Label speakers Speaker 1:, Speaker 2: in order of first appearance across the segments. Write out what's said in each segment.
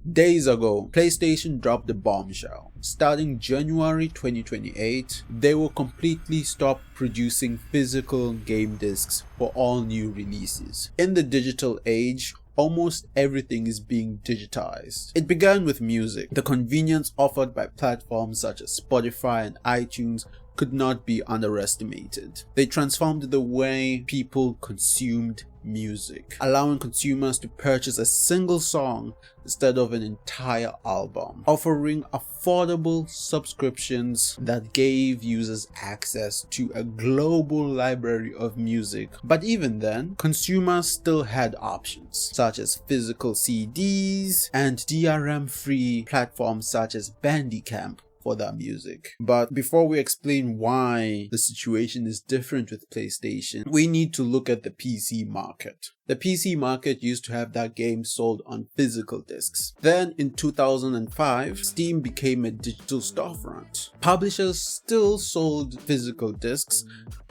Speaker 1: Days ago, PlayStation dropped the bombshell. Starting January 2028, they will completely stop producing physical game discs for all new releases. In the digital age, almost everything is being digitized. It began with music. The convenience offered by platforms such as Spotify and iTunes could not be underestimated. They transformed the way people consumed music, allowing consumers to purchase a single song instead of an entire album, offering affordable subscriptions that gave users access to a global library of music. But even then, consumers still had options such as physical CDs and DRM-free platforms such as Bandcamp for that music. But before we explain why the situation is different with PlayStation, we need to look at the PC market. The PC market used to have that game sold on physical discs. Then in 2005, Steam became a digital storefront. Publishers still sold physical discs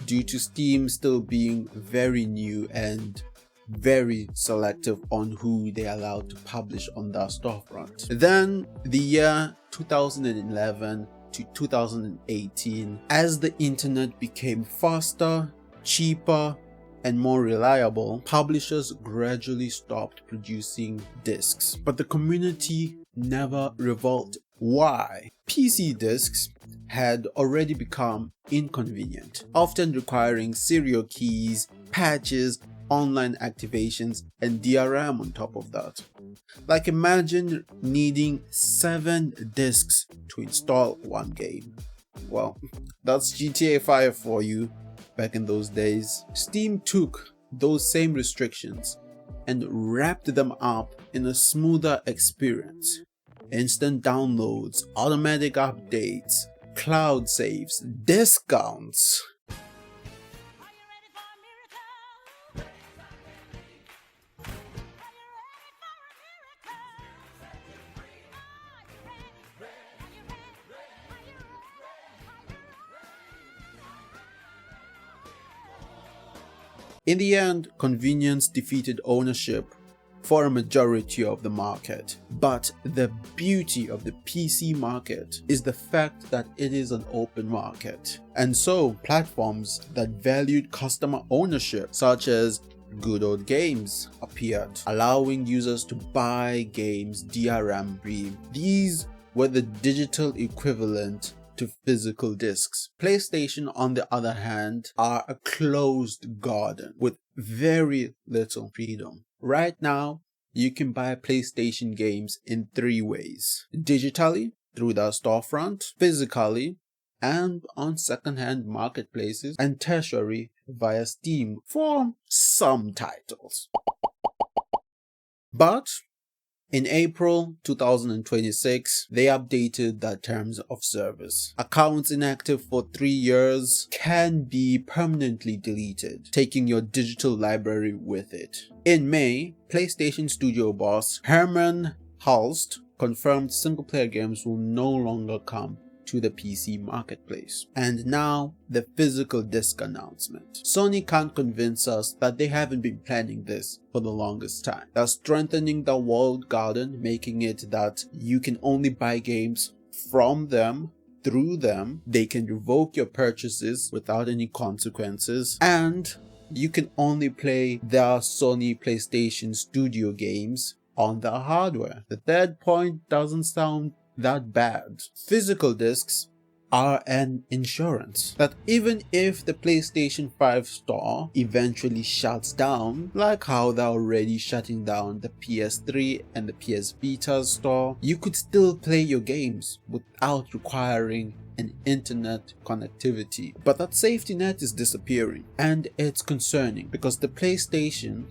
Speaker 1: due to Steam still being very new and very selective on who they allowed to publish on that storefront. Then the year 2011 to 2018, as the internet became faster, cheaper, and more reliable, publishers gradually stopped producing discs. But the community never revolted. Why? PC discs had already become inconvenient, often requiring serial keys, patches, online activations, and DRM on top of that. Like, imagine needing 7 discs to install one game. Well, that's GTA 5 for you back in those days. Steam took those same restrictions and wrapped them up in a smoother experience. Instant downloads, automatic updates, cloud saves, discounts. In the end, convenience defeated ownership for a majority of the market. But the beauty of the PC market is the fact that it is an open market. And so platforms that valued customer ownership, such as Good Old Games, appeared, allowing users to buy games DRM free. These were the digital equivalent to physical discs. PlayStation, on the other hand, are a closed garden with very little freedom. Right now, you can buy PlayStation games in 3 ways: digitally, through their storefront, physically, and on second-hand marketplaces, and tertiary via Steam for some titles. But in April 2026, they updated their terms of service. Accounts inactive for 3 years can be permanently deleted, taking your digital library with it. In May, PlayStation studio boss Herman Hulst confirmed single-player games will no longer come to the PC marketplace. And now, the physical disc announcement. Sony can't convince us that they haven't been planning this for the longest time. They're strengthening the walled garden, making it that you can only buy games from them, through them. They can revoke your purchases without any consequences, and you can only play their Sony PlayStation Studio games on their hardware. The third point doesn't sound that bad. Physical discs are an insurance that even if the PlayStation 5 store eventually shuts down, like how they're already shutting down the PS3 and the PS Vita store, you could still play your games without requiring an internet connectivity. But that safety net is disappearing, and it's concerning because the PlayStation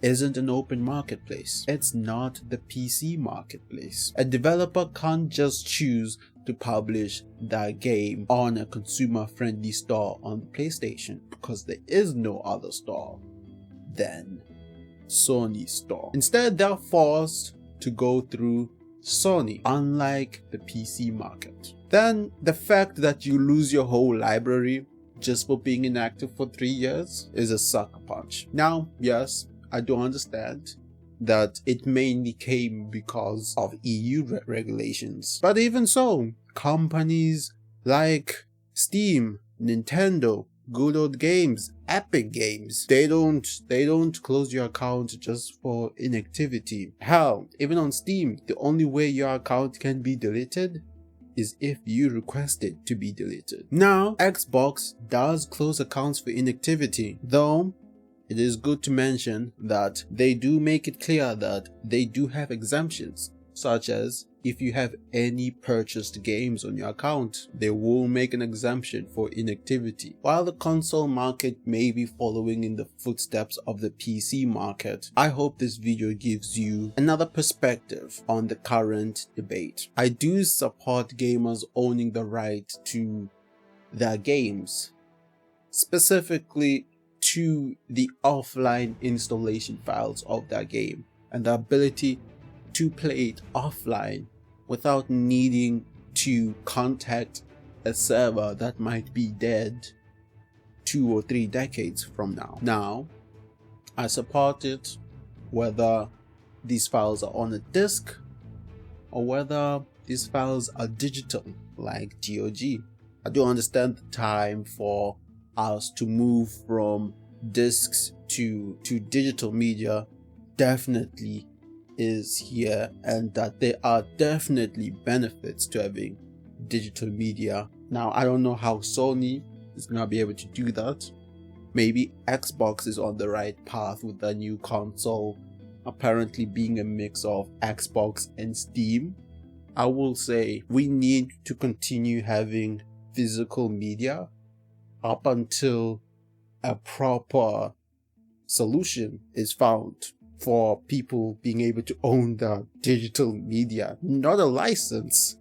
Speaker 1: isn't an open marketplace. It's not the PC marketplace. A developer can't just choose to publish that game on a consumer-friendly store on the PlayStation because there is no other store than Sony store. Instead, they're forced to go through Sony, unlike the PC market. Then the fact that you lose your whole library just for being inactive for 3 years is a sucker punch. Now, yes, I do understand. that it mainly came because of EU regulations. But even so, companies like Steam, Nintendo, Good Old Games, Epic Games, they don't close your account just for inactivity. Hell, even on Steam, the only way your account can be deleted is if you request it to be deleted. Now, Xbox does close accounts for inactivity, though it is good to mention that they do make it clear that they do have exemptions, such as if you have any purchased games on your account, they will make an exemption for inactivity. While the console market may be following in the footsteps of the PC market, I hope this video gives you another perspective on the current debate. I do support gamers owning the right to their games, specifically to the offline installation files of their game and the ability to play it offline without needing to contact a server that might be dead 2 or 3 decades from now. Now, I support it whether these files are on a disk or whether these files are digital like GOG. I do understand the time for us to move from discs to digital media definitely is here, and that there are definitely benefits to having digital media. Now, I don't know how Sony is gonna be able to do that. Maybe Xbox is on the right path with their new console apparently being a mix of Xbox and Steam. I will say we need to continue having physical media up until a proper solution is found for people being able to own the digital media. Not a license,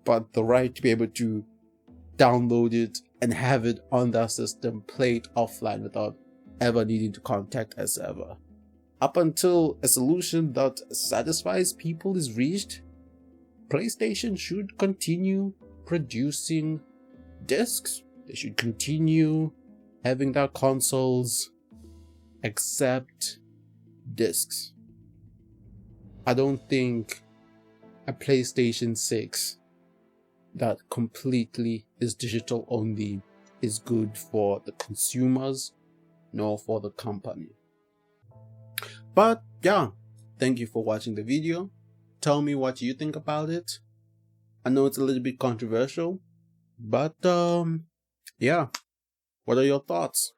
Speaker 1: but the right to be able to download it and have it on their system, play it offline without ever needing to contact a server. Up until a solution that satisfies people is reached, PlayStation should continue producing discs. They should continue having their consoles accept discs. I don't think a PlayStation 6 that completely is digital only is good for the consumers nor for the company. But yeah, thank you for watching the video. Tell me what you think about it. I know it's a little bit controversial, but yeah, what are your thoughts?